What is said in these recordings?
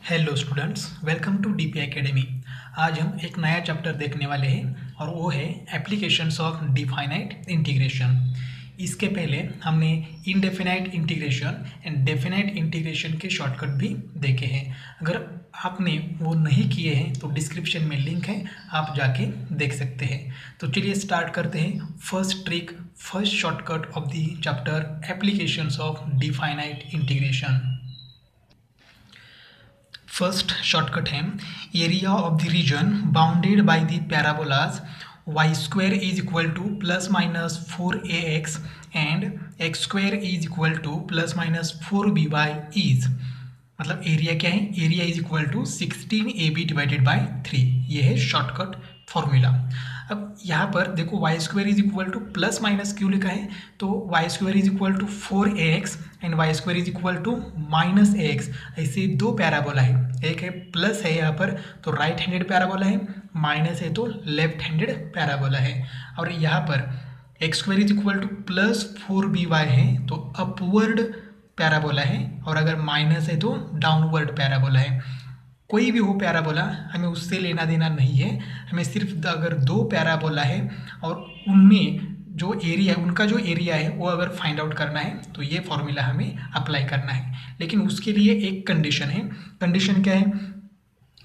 Hello students, welcome to DP academy. आज हम एक नया चैप्टर देखने वाले हैं और वो है एप्लीकेशंस ऑफ डिफाइनाइट इंटीग्रेशन। इसके पहले हमने indefinite integration and definite integration के शॉर्टकट भी देखे हैं। अगर आपने वो नहीं किए हैं तो डिस्क्रिप्शन में लिंक है, आप जाके देख सकते हैं। तो चलिए स्टार्ट करते हैं। First trick, first shortcut of the chapter applications of definite integration. First shortcut है area of the region bounded by the parabolas y square is equal to plus minus 4ax and x square is equal to plus minus 4by is, मतलब area क्या है, area is equal to 16ab divided by 3। ये है shortcut formula. अब यहाँ पर देखो y square is equal to plus minus क्यों लिखा है, तो y square is equal to 4ax and y square is equal to minus ax। ऐसे दो पैराबोला है, एक है प्लस है यहाँ पर तो राइट हैंडेड पैराबोला है, माइनस है तो लेफ्ट हैंडेड पैराबोला है। और यहाँ पर x square is equal to plus 4by है तो अपवर्ड पैराबोला है, और अगर माइनस है तो डाउनवर्ड पैराबोला है। कोई भी हो पैराबोला, हमें उससे लेना देना नहीं है, हमें सिर्फ अगर दो पैराबोला है और उनमें जो एरिया, उनका जो एरिया है वो अगर फाइंड आउट करना है तो ये फॉर्मूला हमें अप्लाई करना है। लेकिन उसके लिए एक कंडीशन है। कंडीशन क्या है,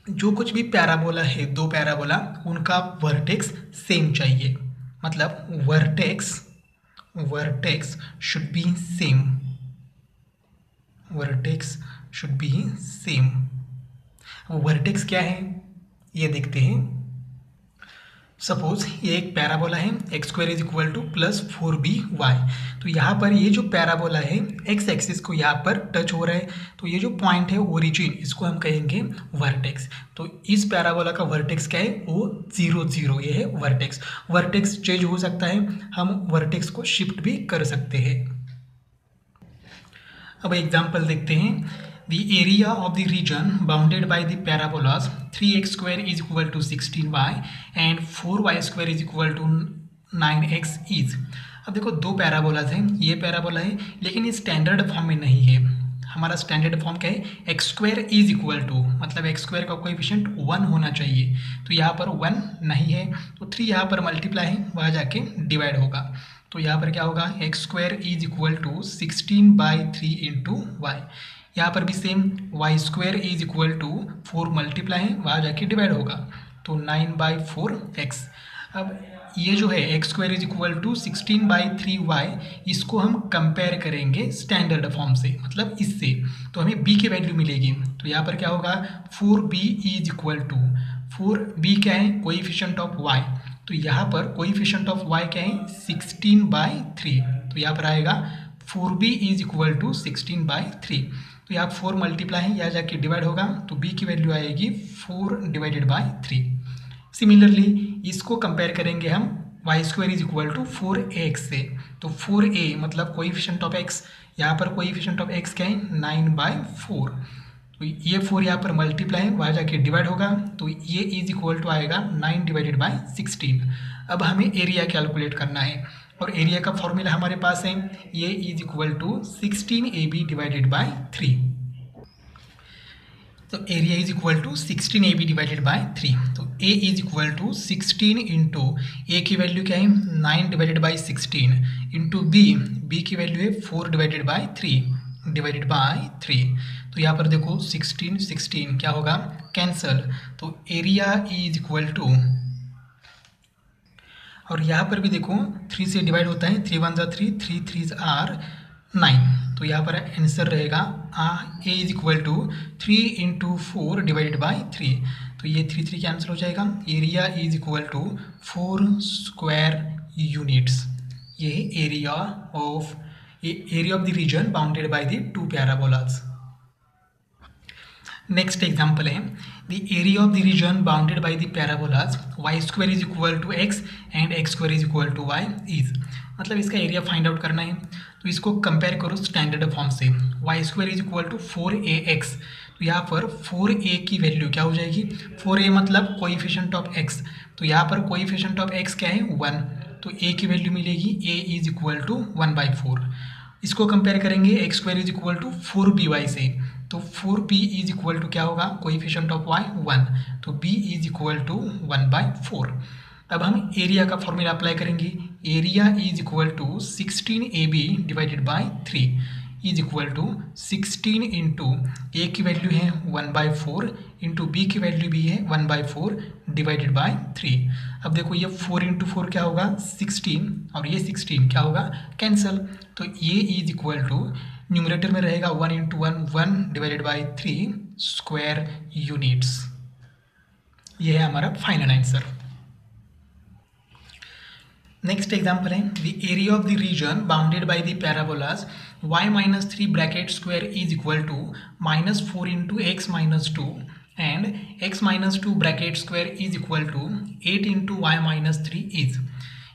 जो कुछ भी पैराबोला है, दो पैराबोला, उनका वर्टेक्स सेम चाहिए, मतलब vertex should be same, vertex should be same. Vertex क्या है ये देखते हैं। सपोज ये एक पैराबोला है, x square is equal to plus 4by। तो यहाँ पर ये जो पैराबोला है एक्स एक्सिस को यहाँ पर टच हो रहा है, तो ये जो पॉइंट है ओरिजिन, इसको हम कहेंगे वर्टेक्स। तो इस पैराबोला का वर्टेक्स क्या है, वो 0 0, ये है वर्टेक्स। वर्टेक्स चेंज हो सकता है, हम वर्टेक्स को शिफ्ट भी कर सकते हैं। अब एग्जाम्पल देखते हैं। The area of the region bounded by the parabolas 3x square is equal to 16y and 4y square is equal to 9x is। अब देखो दो पैराबोलाज हैं, ये पैराबोला है लेकिन ये स्टैंडर्ड फॉर्म में नहीं है। हमारा स्टैंडर्ड फॉर्म क्या है, x square is equal to, मतलब एक्स स्क्वायर का कोएफिशिएंट 1 होना चाहिए। तो यहाँ पर 1 नहीं है तो 3 यहाँ पर मल्टीप्लाई है, वहाँ जाके डिवाइड होगा। तो यहाँ पर क्या होगा, x square is equal to 16/3 into y. यहाँ पर भी same, y square is equal to 4 multiply है, वहाँ जाके डिवाइड होगा तो 9/4x। अब ये जो है x square is equal to 16/3y, इसको हम कंपेयर करेंगे स्टैंडर्ड फॉर्म से, मतलब इससे, तो हमें b की वैल्यू मिलेगी। तो यहाँ पर क्या होगा, 4b is equal to 4b क्या है, कोएफिशिएंट ऑफ y। तो यहाँ पर कोएफिशिएंट ऑफ y क्या है, 16/3। तो यहाँ पर आएगा 4b इज इक्वल टू 16/3। तो यहाँ 4 मल्टीप्लाई है, यहाँ जाके डिवाइड होगा तो b की वैल्यू आएगी 4/3। सिमिलरली इसको कंपेयर करेंगे हम y square is equal to 4ax से। तो 4a मतलब कोएफिशिएंट ऑफ x, यहाँ पर कोएफिशिएंट ऑफ x क्या है, 9/4। तो ये 4 यहाँ पर मल्टीप्लाई है, वहाँ जाके डिवाइड होगा तो ये इज इक्वल टू आएगा 9/16। अब हमें एरिया कैलकुलेट करना है और एरिया का फॉर्मूला हमारे पास है, ये is equal to 16ab divided by 3। तो area is equal to 16ab divided by 3। तो a is equal to 16 into a की वैल्यू क्या है, 9/16 इंटू b की वैल्यू है 4/3 डिवाइडेड बाय 3। तो यहाँ पर देखो 16 क्या होगा, कैंसल। तो एरिया इज इक्वल टू, और यहाँ पर भी देखो 3 से डिवाइड होता है, 3 1 3, 3 3 9। तो यहाँ पर आंसर रहेगा a is equal to 3 into 4 divided by 3। तो ये 3 3 कैंसिल हो जाएगा। Area is equal to 4 square units. ये है area of the region bounded by the two parabolas. Next example है, the area of the region bounded by the parabolas y square is equal to x and x square is equal to y is, मतलब इसका area find out करना है। तो इसको compare करो standard form से, y square is equal to 4ax। तो यहाँ पर 4a की वैल्यू क्या हो जाएगी, 4a मतलब कोएफिशिएंट ऑफ x। तो यहाँ पर कोएफिशिएंट ऑफ x क्या है, 1। तो a की वैल्यू मिलेगी, a इज इक्वल टू 1/4। इसको कंपेयर करेंगे x square is equal to 4by से। तो 4b इज इक्वल टू क्या होगा, कोएफिशिएंट ऑफ y 1, तो b इज इक्वल टू 1/4। अब हम एरिया का फॉर्मूला अप्लाई करेंगे। Area is equal to 16ab divided by 3 is equal to 16 into a की वैल्यू है 1/4 इंटू बी की वैल्यू भी है 1/4 डिवाइडेड बाय 3। अब देखो ये 4 इंटू 4 क्या होगा 16, और ये 16 क्या होगा कैंसल, तो ये इज इक्वल टू न्यूमरेटर में रहेगा 1 into 1 1 divided by 3 square units. ये है हमारा फाइनल आंसर। नेक्स्ट एग्जाम्पल है the area of the region bounded by the parabolas y-3 bracket square is equal to -4 into x-2 and x-2 bracket square is equal to 8 into y-3 is.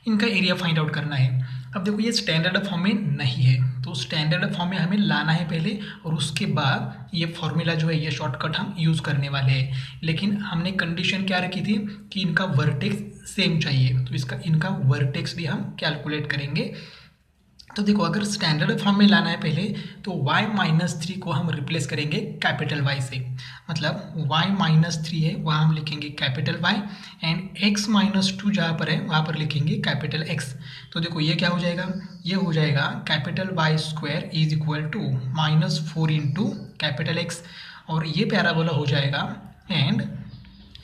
इनका area find out करना है। अब देखो ये standard form में नहीं है, तो स्टैंडर्ड फॉर्म में हमें लाना है पहले, और उसके बाद ये फॉर्मूला जो है ये शॉर्टकट हम यूज़ करने वाले हैं। लेकिन हमने कंडीशन क्या रखी थी कि इनका वर्टेक्स सेम चाहिए, तो इनका वर्टेक्स भी हम कैलकुलेट करेंगे। तो देखो अगर स्टैंडर्ड फॉर्म में लाना है पहले, तो y-3 को हम रिप्लेस करेंगे कैपिटल Y से, मतलब y-3 है वहाँ हम लिखेंगे कैपिटल Y, एंड x-2 जहाँ पर है वहाँ पर लिखेंगे कैपिटल X। तो देखो ये क्या हो जाएगा, ये हो जाएगा capital Y² is equal to -4 into capital X, और ये पैराबोला हो जाएगा, एंड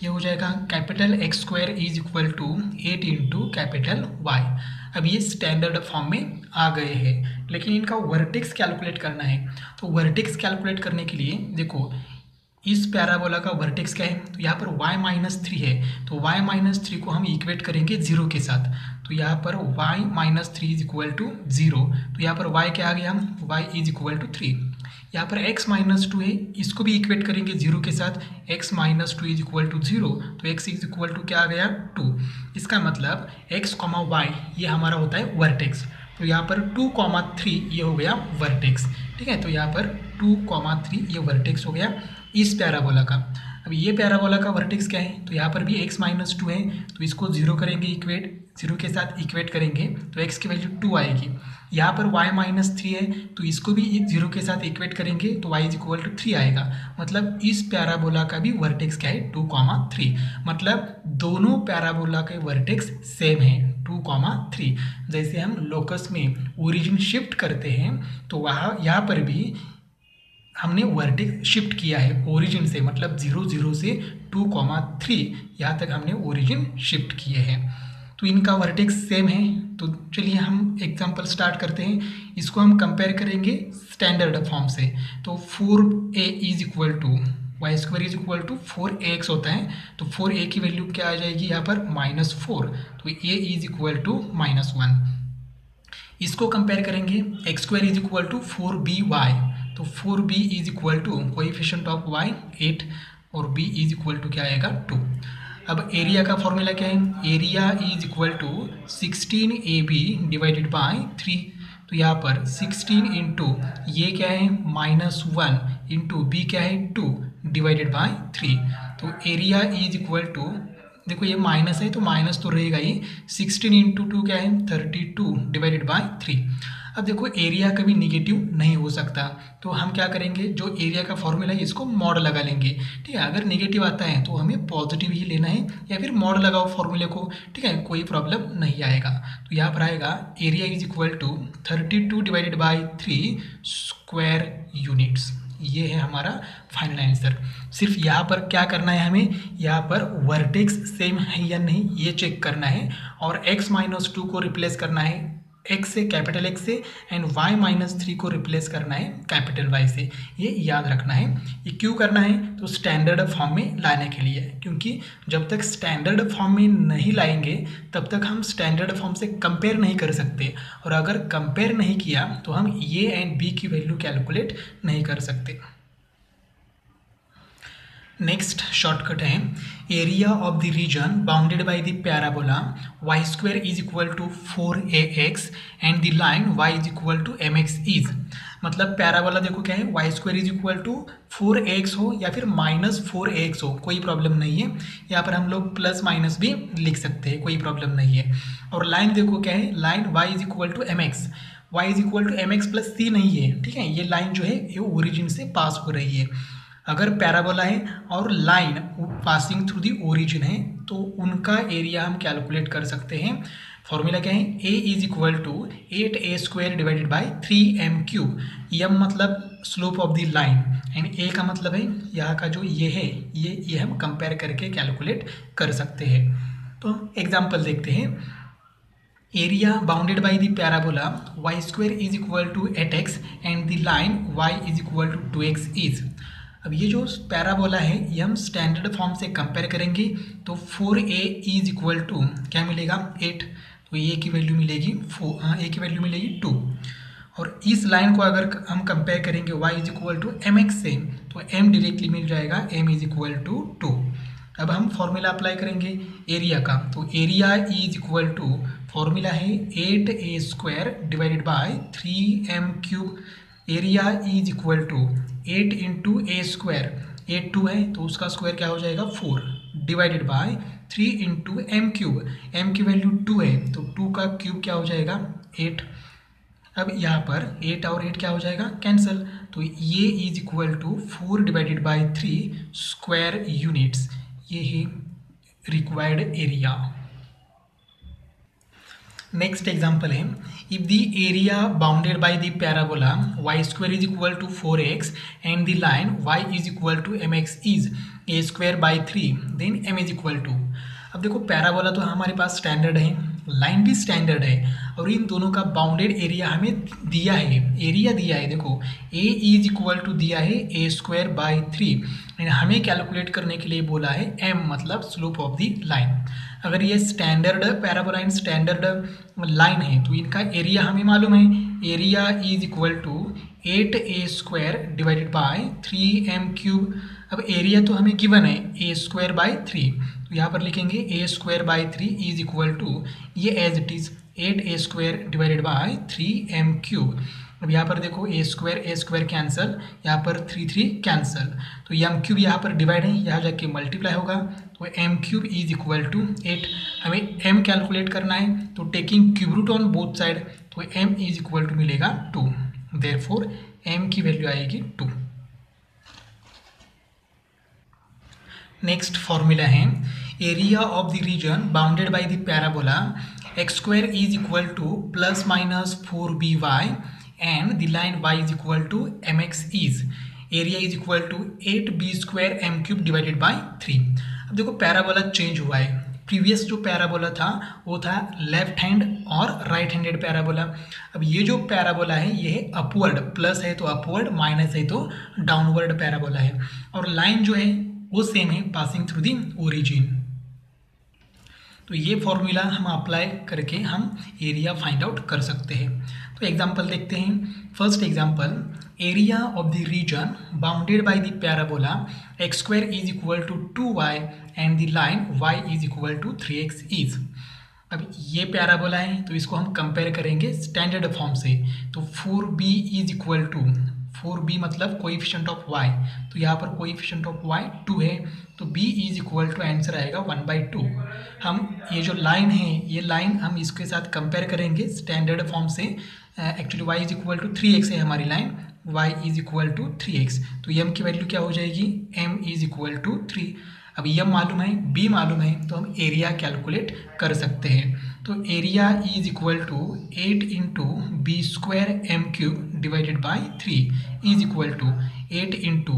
ये हो जाएगा capital x² is equal to 8 into capital Y। अब ये स्टैंडर्ड फॉर्म में आ गए हैं, लेकिन इनका वर्टेक्स कैलकुलेट करना है। तो वर्टेक्स कैलकुलेट करने के लिए देखो इस पैराबोला का वर्टेक्स क्या है, तो यहाँ पर y-3 है, तो y-3 को हम इक्वेट करेंगे 0 के साथ, तो यहाँ पर y-3 इज इक्वल टू 0, तो यहाँ पर y क्या आ गया, y इज इक्वल टू 3। यहाँ पर x-2 है, इसको भी इक्वेट करेंगे 0 के साथ, x-2 इज इक्वल टू 0, तो x इज इक्वल टू क्या आ गया 2। इसका मतलब x, y ये हमारा होता है वर्टेक्स, तो यहाँ पर 2,3 ये हो गया वर्टेक्स। ठीक है, तो यहाँ पर 2,3 ये वर्टेक्स हो गया इस पैराबोला का। अब ये पैराबोला का वर्टेक्स क्या है, तो यहाँ पर भी x-2 है, तो इसको 0 करेंगे इक्वेट, 0 के साथ इक्वेट करेंगे तो x की वैल्यू 2 आएगी। यहाँ पर y-3 है, तो इसको भी 0 के साथ इक्वेट करेंगे तो y इज इक्वल टू 3 आएगा। मतलब इस पैराबोला का भी वर्टेक्स क्या है 2,3, मतलब दोनों पैराबोला के वर्टेक्स सेम है 2,3। जैसे हम लोकस में ओरिजिन शिफ्ट करते हैं, तो वहाँ यहाँ पर भी हमने वर्टेक्स शिफ्ट किया है ओरिजिन से, मतलब 0 0 से 2,3 यहाँ तक हमने ओरिजिन शिफ्ट किए हैं, तो इनका वर्टेक्स सेम है। तो चलिए हम एग्जांपल स्टार्ट करते हैं। इसको हम कंपेयर करेंगे स्टैंडर्ड फॉर्म से, तो 4a is equal to y² is equal to 4ax होता है, तो 4a की वैल्यू क्या आ जाएगी यहाँ पर -4, तो a इज इक्वल टू -1। इसको कंपेयर करेंगे x² is equal to 4by, तो 4b is equal to coefficient of y 8 और b इज इक्वल टू क्या आएगा 2। अब एरिया का फॉर्मूला क्या है, area is equal to 16ab divided by 3, तो यहाँ पर 16 इंटू ये क्या है -1 इंटू बी क्या है 2 डिवाइडेड बाय 3, तो एरिया इज इक्वल टू, देखो ये माइनस है तो माइनस तो रहेगा ही, 16 इंटू 2 क्या है 32 डिवाइडेड बाय 3। अब देखो एरिया कभी निगेटिव नहीं हो सकता, तो हम क्या करेंगे, जो एरिया का फॉर्मूला है इसको मॉड लगा लेंगे। ठीक है, अगर निगेटिव आता है तो हमें पॉजिटिव ही लेना है, या फिर मॉड लगाओ फॉर्मूले को, ठीक है, कोई प्रॉब्लम नहीं आएगा। तो यहाँ पर आएगा area is equal to 32 divided by 3 square units. ये है हमारा फाइनल आंसर। सिर्फ यहाँ पर क्या करना है, हमें यहाँ पर वर्टेक्स सेम है या नहीं ये चेक करना है, और x-2 को रिप्लेस करना है x से, कैपिटल X से, एंड y-3 को रिप्लेस करना है कैपिटल Y से। ये याद रखना है। ये क्यों करना है, तो स्टैंडर्ड फॉर्म में लाने के लिए, क्योंकि जब तक स्टैंडर्ड फॉर्म में नहीं लाएंगे तब तक हम स्टैंडर्ड फॉर्म से कंपेयर नहीं कर सकते, और अगर कंपेयर नहीं किया तो हम ए एंड बी की वैल्यू कैलकुलेट नहीं कर सकते। नेक्स्ट शॉर्टकट है area of the region bounded by the parabola y² is equal to 4ax and the line y is equal to mx is. मतलब पैराबोला देखो क्या है, y² is equal to 4ax हो या फिर -4ax हो, कोई प्रॉब्लम नहीं है। यहाँ पर हम लोग प्लस माइनस भी लिख सकते हैं, कोई प्रॉब्लम नहीं है। और लाइन देखो क्या है, line y is equal to mx, y is equal to M x plus c नहीं है, ठीक है। ये लाइन जो है ये ओरिजिन से पास हो रही है। अगर पैराबोला है और line passing through the origin है तो उनका एरिया हम कैलकुलेट कर सकते हैं। फॉर्मूला क्या है, a is equal to 8a² divided by 3m³। M मतलब slope of the line and a का मतलब है यहाँ का जो ये है, ये हम कंपेयर करके कैलकुलेट कर सकते हैं। तो एग्जाम्पल देखते हैं। Area bounded by the parabola y² is equal to 8x and the line y is equal to 2x is. अब ये जो पैराबोला है ये हम स्टैंडर्ड फॉर्म से कंपेयर करेंगे तो 4a इज इक्वल टू क्या मिलेगा 8, तो a की वैल्यू मिलेगी 4, a की वैल्यू मिलेगी 2। और इस लाइन को अगर हम कंपेयर करेंगे y is equal to mx से तो m डायरेक्टली मिल जाएगा m इज इक्वल टू 2। अब हम फॉर्मूला अप्लाई करेंगे एरिया का, तो area is equal to formula है 8a² divided by 3m³। Area is equal to 8 into a², 8 2 है तो उसका स्क्वायर क्या हो जाएगा 4 divided by 3 into m³। m की वैल्यू 2 है तो 2 का क्यूब क्या हो जाएगा 8। अब यहाँ पर 8 और 8 क्या हो जाएगा कैंसिल, तो ये is equal to 4 divided by 3 square units. ये है रिक्वायर्ड एरिया। नेक्स्ट एग्जाम्पल है, if the area bounded by the parabola y² is equal to 4x and the line y is equal to mx is a² by 3 then m is equal to. अब देखो parabola तो हमारे पास standard है, line भी standard है और इन दोनों का बाउंडेड एरिया हमें दिया है, एरिया दिया है। देखो a इज इक्वल टू दिया है a² बाई 3 एंड हमें कैलकुलेट करने के लिए बोला है m मतलब स्लोप ऑफ द लाइन। अगर ये standard parabola and standard line है तो इनका एरिया हमें मालूम है, area is equal to 8a² divided by 3m³। अब एरिया तो हमें गिवन है a² बाई 3, तो यहाँ पर लिखेंगे a² by 3 is equal to ये as it is 8a² divided by 3m³। अब यहाँ पर देखो a² कैंसिल, यहाँ पर 3 कैंसिल, तो m³ यहाँ पर डिवाइड है, यहाँ जाके मल्टीप्लाई होगा तो m³ इज इक्वल टू 8। हमें m कैलकुलेट करना है तो taking cube root on both side तो m इज इक्वल टू मिलेगा 2, देयरफॉर m की वैल्यू आएगी 2। नेक्स्ट फॉर्मूला है, area of the region bounded by the parabola x² is equal to plus minus 4by and the line y is equal to mx is area is equal to 8b² m³ divided by 3। अब देखो parabola change हुआ है, previous जो parabola था वो था left hand और right handed parabola. अब ये जो पैराबोला है ये है अपवर्ड, प्लस है तो अपवर्ड, माइनस है तो डाउनवर्ड पैराबोला है और लाइन जो है वो सेम है पासिंग थ्रू दी ओरिजिन। तो ये फॉर्मूला हम अप्लाई करके हम एरिया फाइंड आउट कर सकते हैं। तो एग्जांपल देखते हैं। First example, area of the region bounded by the parabola x² is equal to 2y and the line y is equal to 3x is. अब ये पैराबोला है तो इसको हम कंपेयर करेंगे स्टैंडर्ड फॉर्म से, तो 4b is equal to 4b मतलब कोएफिशिएंट ऑफ y, तो यहाँ पर कोएफिशिएंट ऑफ y 2 है तो b is equal to answer आएगा 1/2। हम ये जो लाइन है ये लाइन हम इसके साथ कंपेयर करेंगे स्टैंडर्ड फॉर्म से। Actually y is equal to 3x है हमारी line, y is equal to 3x, तो m की वैल्यू क्या हो जाएगी m इज इक्वल टू 3। अब m मालूम है b मालूम है तो हम एरिया कैलकुलेट कर सकते हैं। तो area is equal to 8 into b² m³ divided by 3 is equal to 8 into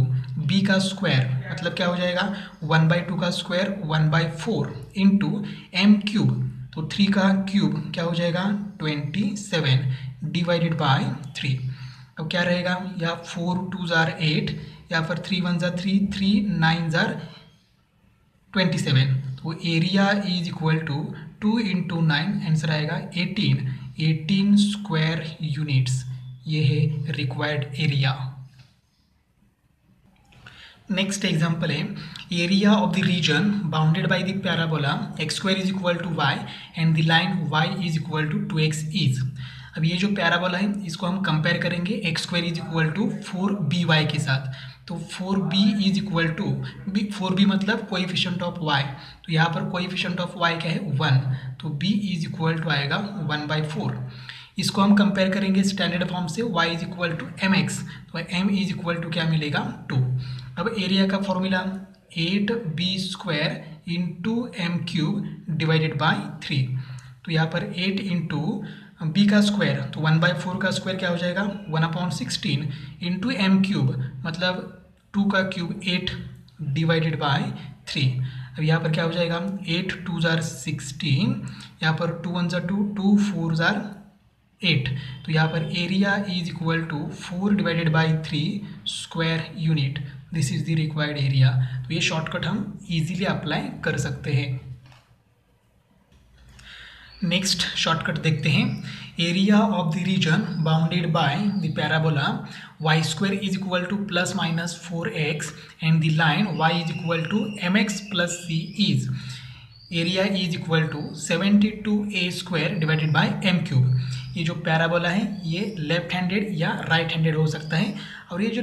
B का स्क्वायर मतलब क्या हो जाएगा 1/2 का स्क्वायर 1/4 इंटू m³, तो 3 का क्यूब क्या हो जाएगा 27 डिवाइडेड बाई 3। अब क्या रहेगा, या 4 2 जार 8, या फिर 3 1 जार 3, 3 9 जार 27, तो area is equal to 2 into 9 answer आएगा 18 स्क्वायर यूनिट्स। ये है रिक्वायर्ड एरिया। नेक्स्ट एग्जांपल है, area of the region bounded by the parabola x² is equal to y and the line y is equal to 2x is. अब ये जो parabola है इसको हम कंपेयर करेंगे x² is equal to 4by के साथ, तो 4b is equal to 4b मतलब कोएफिशिएंट ऑफ y, तो यहाँ पर कोएफिशिएंट ऑफ y क्या है 1, तो b इज इक्वल टू आएगा 1/4। इसको हम कंपेयर करेंगे स्टैंडर्ड फॉर्म से y is equal to M X, तो m इज इक्वल टू क्या मिलेगा 2। अब एरिया का formula 8b² into M cube divided by 3, तो यहाँ पर 8 इंटू बी का स्क्वायर, तो 1/4 का स्क्वायर क्या हो जाएगा 1/16 इंटू एम क्यूब मतलब 2 का क्यूब 8 डिवाइडेड बाय 3। अब यहाँ पर क्या हो जाएगा 8 2 जार 16, यहाँ पर 2 1 जार 2, 2 4 जार 8, तो यहाँ पर area is equal to 4 divided by 3 square unit. This is the required area. तो ये शॉर्टकट हम इजीली अप्लाई कर सकते हैं। नेक्स्ट शॉर्टकट देखते हैं। Area of the region bounded by the parabola y² is equal to plus minus 4x and the line y is equal to mx plus c is area is equal to 72a² divided by m cube. ये जो parabola है ये left handed या right handed हो सकता है, और ये जो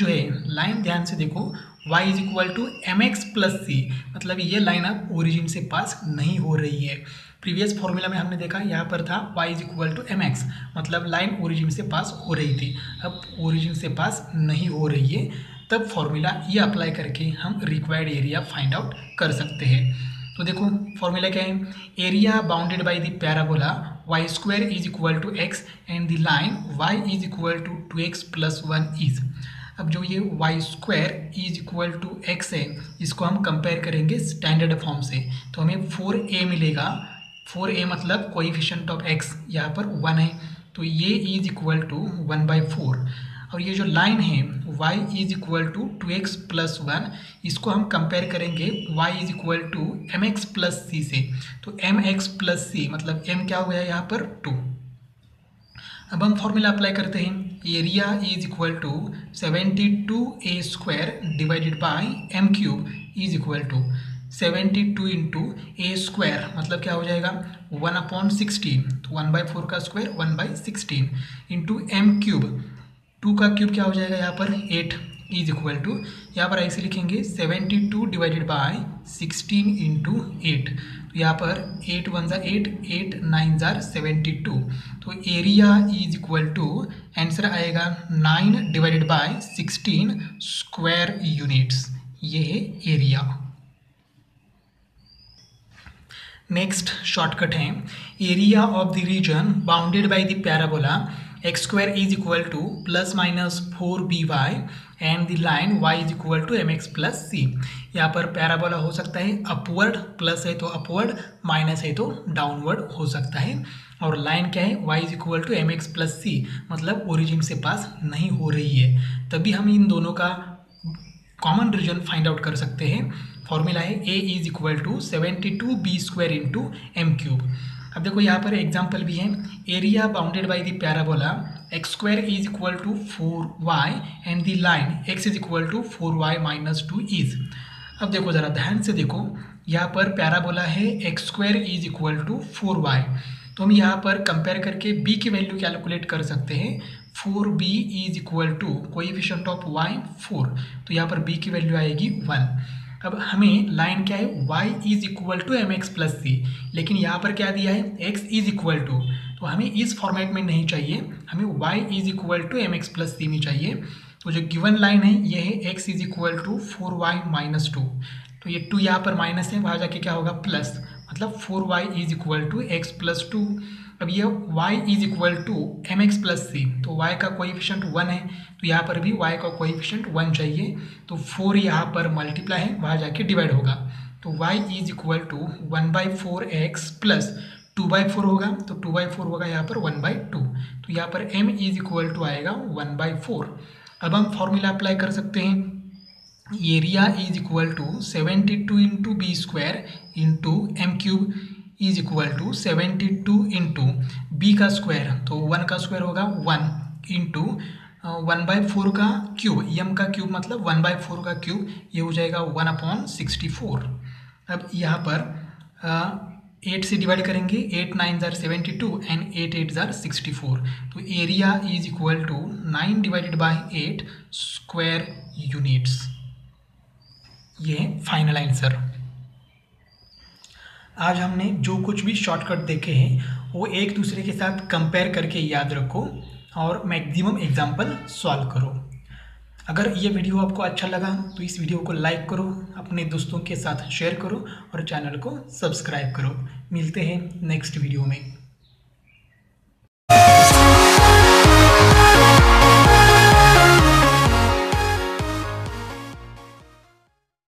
है लाइन ध्यान से देखो y is equal to mx plus c, मतलब ये लाइन अब ओरिजिन से पास नहीं हो रही है। प्रीवियस फॉर्मूला में हमने देखा यहाँ पर था y is equal to mx, मतलब लाइन ओरिजिन से पास हो रही थी, अब ओरिजिन से पास नहीं हो रही है, तब फॉर्मूला ये अप्लाई करके हम रिक्वायर्ड एरिया फाइंड आउट कर सकते हैं। तो देखो फॉर्मूला क्या है, area bounded by the parabola y² is equal to x and the line y is equal to 2x plus 1 is. अब जो ये y² is equal to x है, इसको हम कंपेयर करेंगे स्टैंडर्ड फॉर्म से, तो हमें 4a मिलेगा। 4a मतलब कोएफिशिएंट ऑफ x यहाँ पर 1 है, तो ये इज इक्वल टू 1/4। और ये जो लाइन है y is equal to 2x plus 1, इसको हम कंपेयर करेंगे y is equal to mx plus c से, तो mx प्लस c मतलब m क्या हो गया यहाँ पर 2। अब हम फॉर्मूला अप्लाई करते हैं, area is equal to 72a² divided by m cube is equal to 72 into a² मतलब क्या हो जाएगा 1/16, तो 1/4 का स्क्वायर 1/16 इंटू m क्यूब, 2 का क्यूब क्या हो जाएगा यहाँ पर 8 इज इक्वल टू, यहाँ पर ऐसे लिखेंगे 72 डिवाइडेड बाय 16 इंटू 8, तो यहाँ पर 8 1 जार 8, 8 9 जार 72, तो area is equal to answer आएगा 9 डिवाइडेड बाय 16 स्क्वायर यूनिट्स, ये है एरिया। नेक्स्ट शॉर्टकट है, area of the region bounded by the parabola x² is equal to plus minus 4by and the line y is equal to mx plus c। यहाँ पर parabola हो सकता है upward, plus है तो upward, minus है तो डाउनवर्ड हो सकता है, और लाइन क्या है y is equal to mx plus c मतलब ओरिजिन से पास नहीं हो रही है, तभी हम इन दोनों का कॉमन रीजन फाइंड आउट कर सकते हैं। फॉर्मूला है a is equal to 72b² into M cube. अब देखो यहाँ पर एग्जाम्पल भी है, area bounded by the parabola x² is equal to 4y and the line x is equal to 4y minus 2 is. अब देखो ज़रा ध्यान से देखो, यहाँ पर पैराबोला है x² is equal to 4y, तो हम यहाँ पर कंपेयर करके b की वैल्यू कैलकुलेट कर सकते हैं। 4b is equal to coefficient of y 4, तो यहाँ पर b की वैल्यू आएगी 1। अब हमें लाइन क्या है y is equal to mx plus c, लेकिन यहाँ पर क्या दिया है x इज इक्वल टू, तो हमें इस फॉर्मेट में नहीं चाहिए, हमें y is equal to mx plus c में चाहिए। तो जो गिवन लाइन है ये है x is equal to 4y minus 2, तो ये 2 यहाँ पर माइनस है, वहाँ जाके क्या होगा प्लस, मतलब 4y is equal to x plus 2। अब ये y is equal to mx plus c, तो y का कोएफिशिएंट 1 है, तो यहाँ पर भी y का कोएफिशिएंट 1 चाहिए, तो 4 यहाँ पर मल्टीप्लाई है, वहाँ जाके डिवाइड होगा, तो y is equal to 1/4x plus 2/4 होगा, तो 2/4 होगा यहाँ पर 1/2, तो यहाँ पर m इज इक्वल टू आएगा 1/4। अब हम फॉर्मूला अप्लाई कर सकते हैं, area is equal to 72 into b² into M cube is equal to 72 into B का स्क्वायर, तो 1 का स्क्वायर होगा 1 इंटू 1/4 का क्यूब, m का क्यूब मतलब 1/4 का क्यूब, ये हो जाएगा 1/64। अब यहाँ पर 8 से डिवाइड करेंगे, 8 9 जार 72 एंड 8 8 जार 64, तो area is equal to 9 divided by 8 square units, ये है फाइनल आंसर। आज हमने जो कुछ भी शॉर्टकट देखे हैं वो एक दूसरे के साथ कंपेयर करके याद रखो और मैक्सिमम एग्जाम्पल सॉल्व करो। अगर ये वीडियो आपको अच्छा लगा तो इस वीडियो को लाइक करो, अपने दोस्तों के साथ शेयर करो और चैनल को सब्सक्राइब करो। मिलते हैं नेक्स्ट वीडियो में।